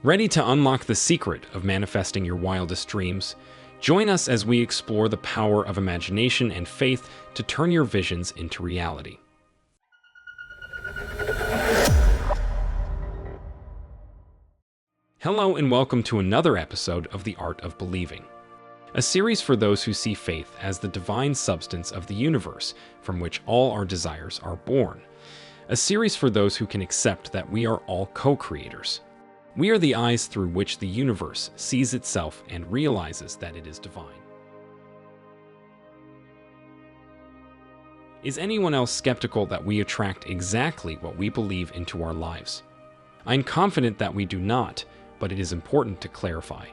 Ready to unlock the secret of manifesting your wildest dreams? Join us as we explore the power of imagination and faith to turn your visions into reality. Hello and welcome to another episode of The Art of Believing, a series for those who see faith as the divine substance of the universe from which all our desires are born, a series for those who can accept that we are all co-creators. We are the eyes through which the universe sees itself and realizes that it is divine. Is anyone else skeptical that we attract exactly what we believe into our lives? I'm confident that we do not, but it is important to clarify.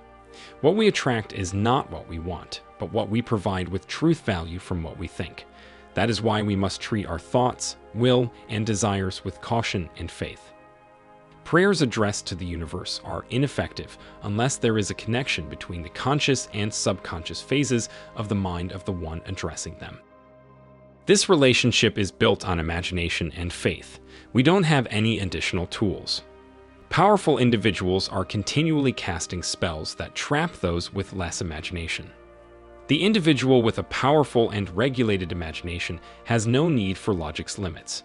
What we attract is not what we want, but what we provide with truth value from what we think. That is why we must treat our thoughts, will, and desires with caution and faith. Prayers addressed to the universe are ineffective unless there is a connection between the conscious and subconscious phases of the mind of the one addressing them. This relationship is built on imagination and faith. We don't have any additional tools. Powerful individuals are continually casting spells that trap those with less imagination. The individual with a powerful and regulated imagination has no need for logic's limits.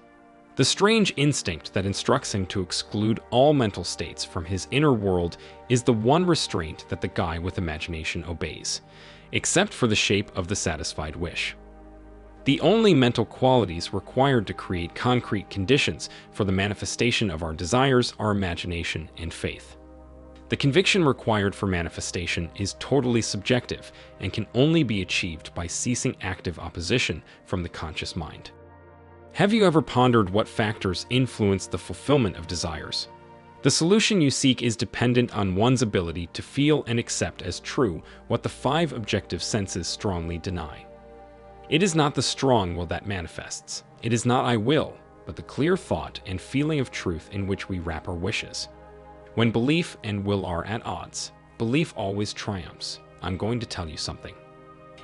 The strange instinct that instructs him to exclude all mental states from his inner world is the one restraint that the guy with imagination obeys, except for the shape of the satisfied wish. The only mental qualities required to create concrete conditions for the manifestation of our desires are imagination and faith. The conviction required for manifestation is totally subjective and can only be achieved by ceasing active opposition from the conscious mind. Have you ever pondered what factors influence the fulfillment of desires? The solution you seek is dependent on one's ability to feel and accept as true what the five objective senses strongly deny. It is not the strong will that manifests. It is not I will, but the clear thought and feeling of truth in which we wrap our wishes. When belief and will are at odds, belief always triumphs. I'm going to tell you something.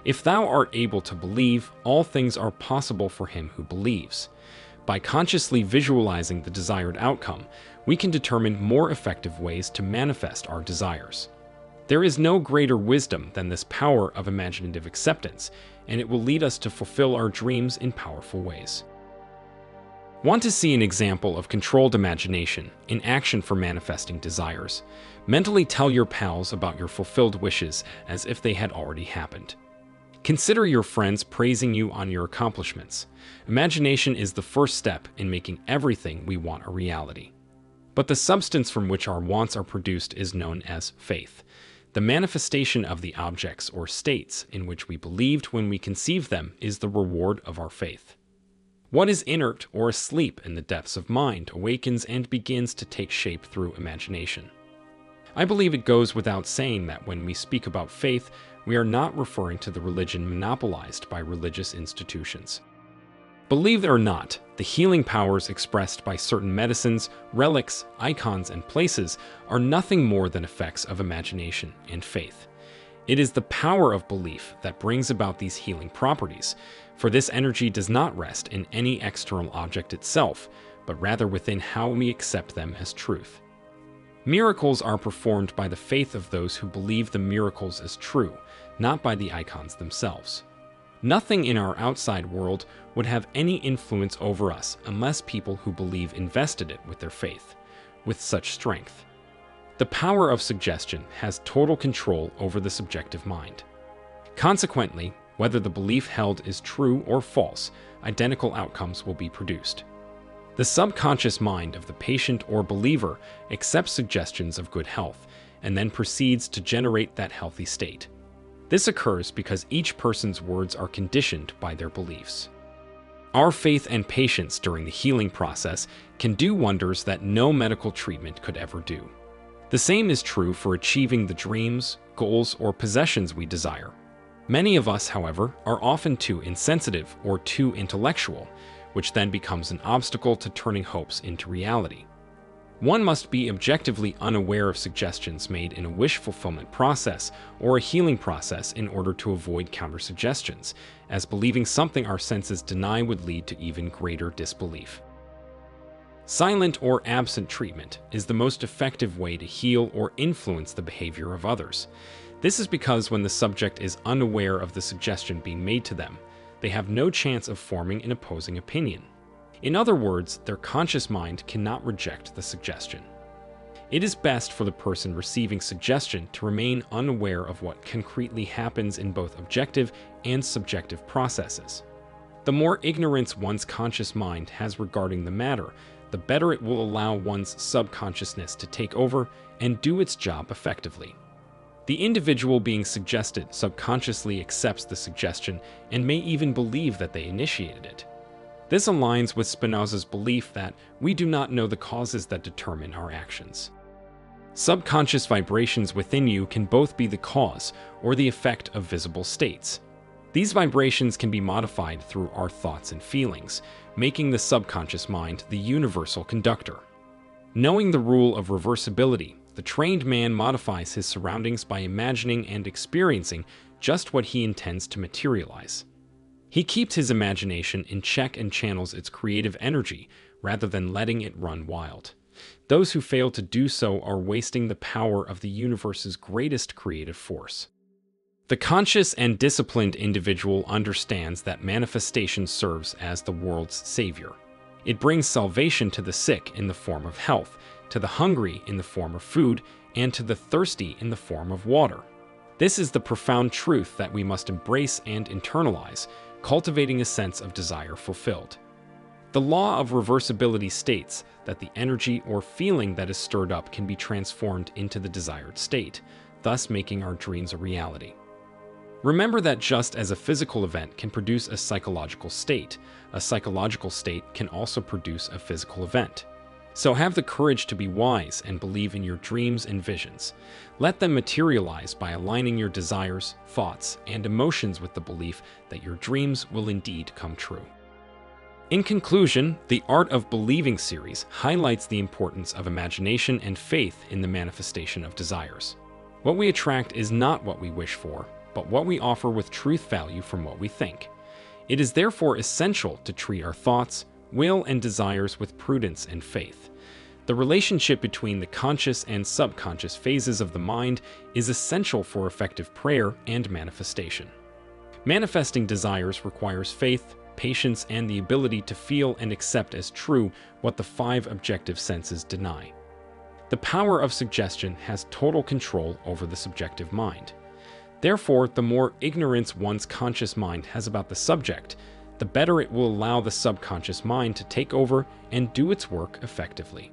If thou art able to believe, all things are possible for him who believes. By consciously visualizing the desired outcome, we can determine more effective ways to manifest our desires. There is no greater wisdom than this power of imaginative acceptance, and it will lead us to fulfill our dreams in powerful ways. Want to see an example of controlled imagination in action for manifesting desires? Mentally tell your pals about your fulfilled wishes as if they had already happened. Consider your friends praising you on your accomplishments. Imagination is the first step in making everything we want a reality. But the substance from which our wants are produced is known as faith, the manifestation of the objects or states in which we believed when we conceived them is the reward of our faith. What is inert or asleep in the depths of mind awakens and begins to take shape through imagination. I believe it goes without saying that when we speak about faith, we are not referring to the religion monopolized by religious institutions. Believe it or not, the healing powers expressed by certain medicines, relics, icons, and places are nothing more than effects of imagination and faith. It is the power of belief that brings about these healing properties, for this energy does not rest in any external object itself, but rather within how we accept them as truth. Miracles are performed by the faith of those who believe the miracles as true, not by the icons themselves. Nothing in our outside world would have any influence over us unless people who believe invested it with their faith, with such strength. The power of suggestion has total control over the subjective mind. Consequently, whether the belief held is true or false, identical outcomes will be produced. The subconscious mind of the patient or believer accepts suggestions of good health and then proceeds to generate that healthy state. This occurs because each person's words are conditioned by their beliefs. Our faith and patience during the healing process can do wonders that no medical treatment could ever do. The same is true for achieving the dreams, goals, or possessions we desire. Many of us, however, are often too insensitive or too intellectual, which then becomes an obstacle to turning hopes into reality. One must be objectively unaware of suggestions made in a wish fulfillment process or a healing process in order to avoid counter-suggestions, as believing something our senses deny would lead to even greater disbelief. Silent or absent treatment is the most effective way to heal or influence the behavior of others. This is because when the subject is unaware of the suggestion being made to them, they have no chance of forming an opposing opinion. In other words, their conscious mind cannot reject the suggestion. It is best for the person receiving suggestion to remain unaware of what concretely happens in both objective and subjective processes. The more ignorance one's conscious mind has regarding the matter, the better it will allow one's subconsciousness to take over and do its job effectively. The individual being suggested subconsciously accepts the suggestion and may even believe that they initiated it. This aligns with Spinoza's belief that we do not know the causes that determine our actions. Subconscious vibrations within you can both be the cause or the effect of visible states. These vibrations can be modified through our thoughts and feelings, making the subconscious mind the universal conductor. Knowing the rule of reversibility, the trained man modifies his surroundings by imagining and experiencing just what he intends to materialize. He keeps his imagination in check and channels its creative energy rather than letting it run wild. Those who fail to do so are wasting the power of the universe's greatest creative force. The conscious and disciplined individual understands that manifestation serves as the world's savior. It brings salvation to the sick in the form of health, to the hungry in the form of food, and to the thirsty in the form of water. This is the profound truth that we must embrace and internalize, cultivating a sense of desire fulfilled. The law of reversibility states that the energy or feeling that is stirred up can be transformed into the desired state, thus making our dreams a reality. Remember that just as a physical event can produce a psychological state can also produce a physical event. So have the courage to be wise and believe in your dreams and visions. Let them materialize by aligning your desires, thoughts, and emotions with the belief that your dreams will indeed come true. In conclusion, the Art of Believing series highlights the importance of imagination and faith in the manifestation of desires. What we attract is not what we wish for, but what we offer with truth value from what we think. It is therefore essential to treat our thoughts, will, and desires with prudence and faith. The relationship between the conscious and subconscious phases of the mind is essential for effective prayer and manifestation. Manifesting desires requires faith, patience, and the ability to feel and accept as true what the 5 objective senses deny. The power of suggestion has total control over the subjective mind. Therefore, the more ignorance one's conscious mind has about the subject, the better it will allow the subconscious mind to take over and do its work effectively.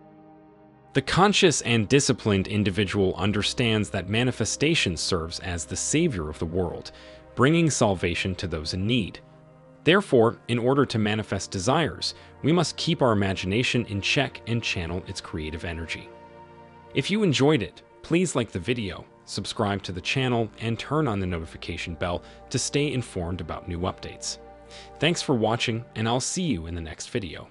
The conscious and disciplined individual understands that manifestation serves as the savior of the world, bringing salvation to those in need. Therefore, in order to manifest desires, we must keep our imagination in check and channel its creative energy. If you enjoyed it, please like the video, subscribe to the channel, and turn on the notification bell to stay informed about new updates. Thanks for watching, and I'll see you in the next video.